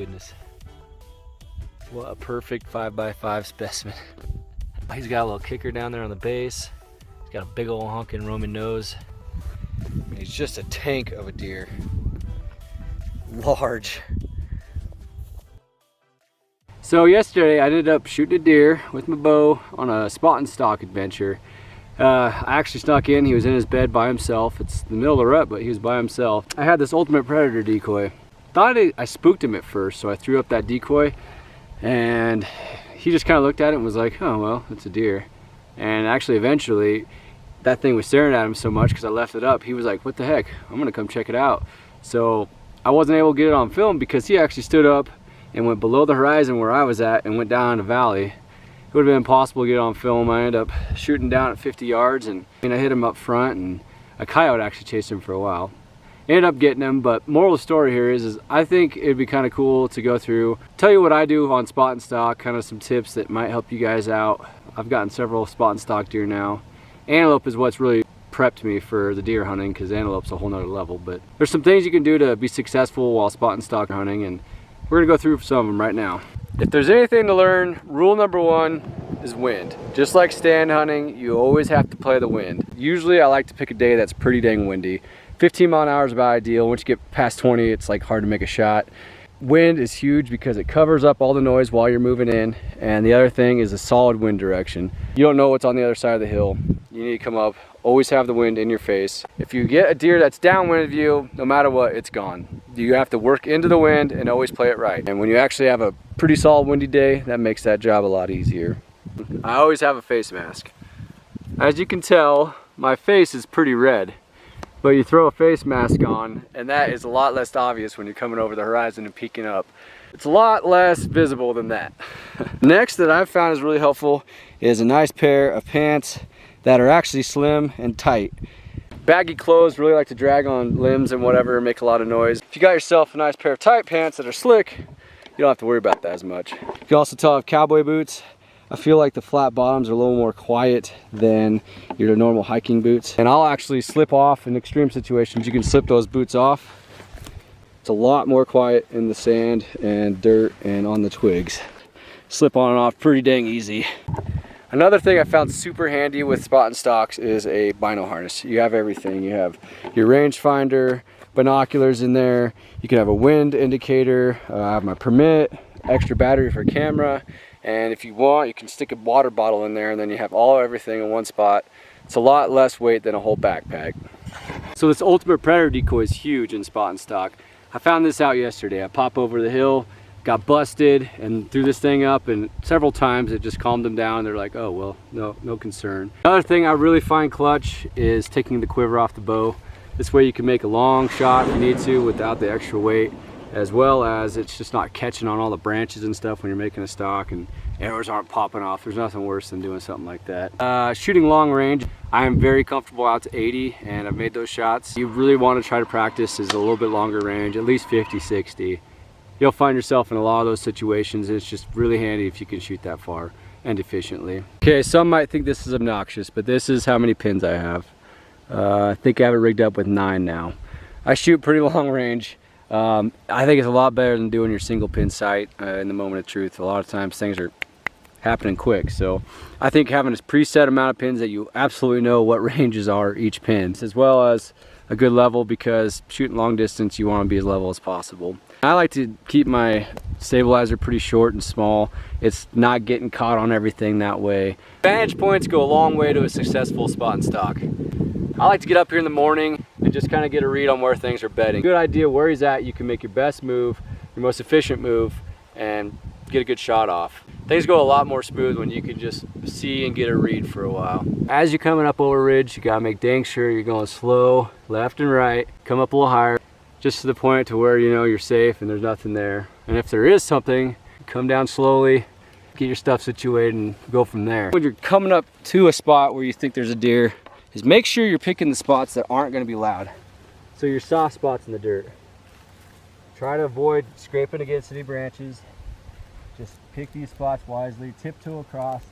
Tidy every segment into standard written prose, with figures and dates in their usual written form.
goodness. What a perfect 5x5 specimen. He's got a little kicker down there on the base. He's got a big old honking Roman nose. He's just a tank of a deer. Large. So yesterday I ended up shooting a deer with my bow on a spot and stalk adventure. I actually snuck in. He was in his bed by himself. It's the middle of the rut, but he was by himself. I had this ultimate predator decoy. Thought I spooked him at first, so I threw up that decoy, and he just kind of looked at it and was like, oh well, it's a deer. And actually eventually that thing was staring at him so much because I left it up, he was like, what the heck, I'm gonna come check it out. So I wasn't able to get it on film because he actually stood up and went below the horizon where I was at and went down a valley. It would have been impossible to get it on film. I ended up shooting down at 50 yards, and I hit him up front, and a coyote actually chased him for a while. Ended up getting him, but moral of the story here is I think it'd be kind of cool to go through, tell you what I do on spot and stalk, kind of some tips that might help you guys out. I've gotten several spot and stalk deer now. Antelope is what's really prepped me for the deer hunting, because antelope's a whole nother level, but there's some things you can do to be successful while spot and stalk hunting, and we're gonna go through some of them right now. If there's anything to learn, rule number one is wind. Just like stand hunting, you always have to play the wind. Usually I like to pick a day that's pretty dang windy. 15 mile an hour is about ideal. Once you get past 20, it's like hard to make a shot. Wind is huge because it covers up all the noise while you're moving in. And the other thing is a solid wind direction. You don't know what's on the other side of the hill. You need to come up, always have the wind in your face. If you get a deer that's downwind of you, no matter what, it's gone. You have to work into the wind and always play it right. And when you actually have a pretty solid windy day, that makes that job a lot easier. I always have a face mask. As you can tell, my face is pretty red. But you throw a face mask on, and that is a lot less obvious when you're coming over the horizon and peeking up. It's a lot less visible than that. Next that I've found is really helpful is a nice pair of pants that are actually slim and tight. Baggy clothes really like to drag on limbs and whatever, make a lot of noise. If you got yourself a nice pair of tight pants that are slick, you don't have to worry about that as much. You can also tell I have cowboy boots. I feel like the flat bottoms are a little more quiet than your normal hiking boots. And I'll actually slip off in extreme situations. You can slip those boots off. It's a lot more quiet in the sand and dirt and on the twigs. Slip on and off pretty dang easy. Another thing I found super handy with spot and stalks is a bino harness. You have everything. You have your rangefinder, binoculars in there. You can have a wind indicator. I have my permit, extra battery for camera. And if you want, you can stick a water bottle in there, and then you have everything in one spot. It's a lot less weight than a whole backpack. So this ultimate predator decoy is huge in spot and stalk. I found this out yesterday. I pop over the hill, got busted, and threw this thing up, and several times it just calmed them down. They're like, oh well, no concern. Another thing I really find clutch is taking the quiver off the bow. This way you can make a long shot if you need to without the extra weight, as well as it's just not catching on all the branches and stuff when you're making a stalk, and arrows aren't popping off. There's nothing worse than doing something like that. Shooting long range, I am very comfortable out to 80, and I've made those shots. You really want to try to practice is a little bit longer range, at least 50, 60. You'll find yourself in a lot of those situations. It's just really handy if you can shoot that far and efficiently. Okay, some might think this is obnoxious, but this is how many pins I have. I think I have it rigged up with 9 now. I shoot pretty long range. I think it's a lot better than doing your single pin sight in the moment of truth. A lot of times things are happening quick, so I think having a preset amount of pins that you absolutely know what ranges are each pin, as well as a good level, because shooting long distance you want to be as level as possible. I like to keep my stabilizer pretty short and small. It's not getting caught on everything that way. Vantage points go a long way to a successful spot and stalk. I like to get up here in the morning and just kind of get a read on where things are bedding. Good idea where he's at, you can make your best move, your most efficient move, and get a good shot off. Things go a lot more smooth when you can just see and get a read for a while. As you're coming up over ridge, you gotta make dang sure you're going slow, left and right, come up a little higher, just to the point to where you know you're safe and there's nothing there. And if there is something, come down slowly, get your stuff situated, and go from there. When you're coming up to a spot where you think there's a deer, is make sure you're picking the spots that aren't going to be loud. So your soft spots in the dirt. Try to avoid scraping against any branches. Just pick these spots wisely, tiptoe across,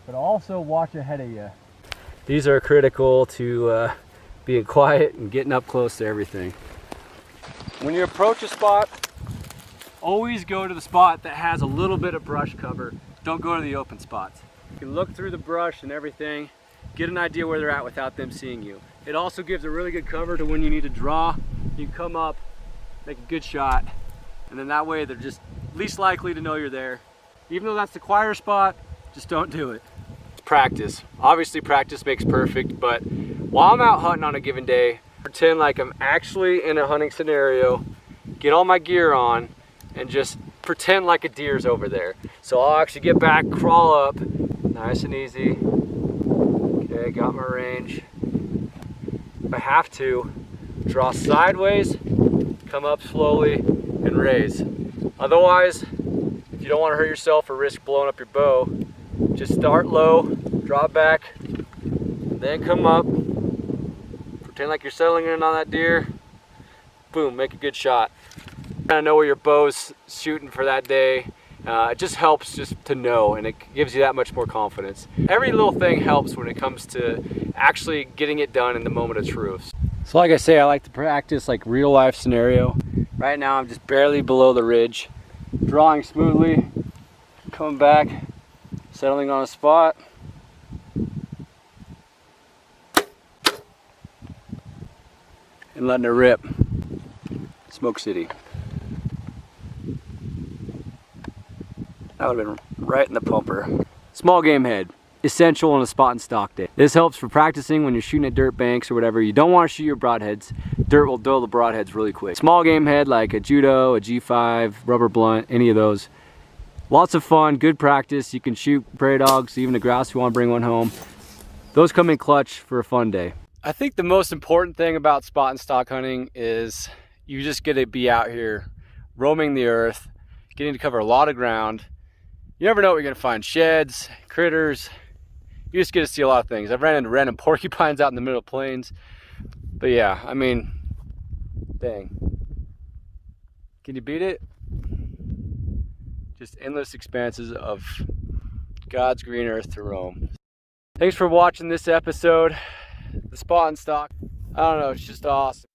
but also watch ahead of you. These are critical to being quiet and getting up close to everything. When you approach a spot, always go to the spot that has a little bit of brush cover. Don't go to the open spots. You can look through the brush and everything, get an idea where they're at without them seeing you. It also gives a really good cover to when you need to draw. You can come up, make a good shot, and then that way they're just least likely to know you're there. Even though that's the quieter spot, just don't do it. It's practice. Obviously practice makes perfect, but while I'm out hunting on a given day, pretend like I'm actually in a hunting scenario, get all my gear on, and just pretend like a deer's over there. So I'll actually get back, crawl up, nice and easy. Okay, got my range. If I have to, draw sideways, come up slowly, and raise. Otherwise, if you don't want to hurt yourself or risk blowing up your bow, just start low, draw back, then come up, pretend like you're settling in on that deer, boom, make a good shot. Kind of know where your bow's shooting for that day. It just helps just to know, and it gives you that much more confidence. Every little thing helps when it comes to actually getting it done in the moment of truth. So like I say, I like to practice like real life scenario. Right now I'm just barely below the ridge, drawing smoothly, coming back, settling on a spot. And letting it rip. Smoke City. That would have been right in the pumper. Small game head, essential on a spot and stalk day. This helps for practicing when you're shooting at dirt banks or whatever. You don't want to shoot your broadheads. Dirt will dull the broadheads really quick. Small game head like a judo, a G5, rubber blunt, any of those. Lots of fun, good practice. You can shoot prairie dogs, even a grouse if you want to bring one home. Those come in clutch for a fun day. I think the most important thing about spot and stalk hunting is you just get to be out here roaming the earth, getting to cover a lot of ground. You never know what you're gonna find. Sheds, critters. You just get to see a lot of things. I've ran into random porcupines out in the middle of plains. But yeah, I mean, dang. Can you beat it? Just endless expanses of God's green earth to roam. Thanks for watching this episode. The spot and stalk. I don't know, it's just awesome.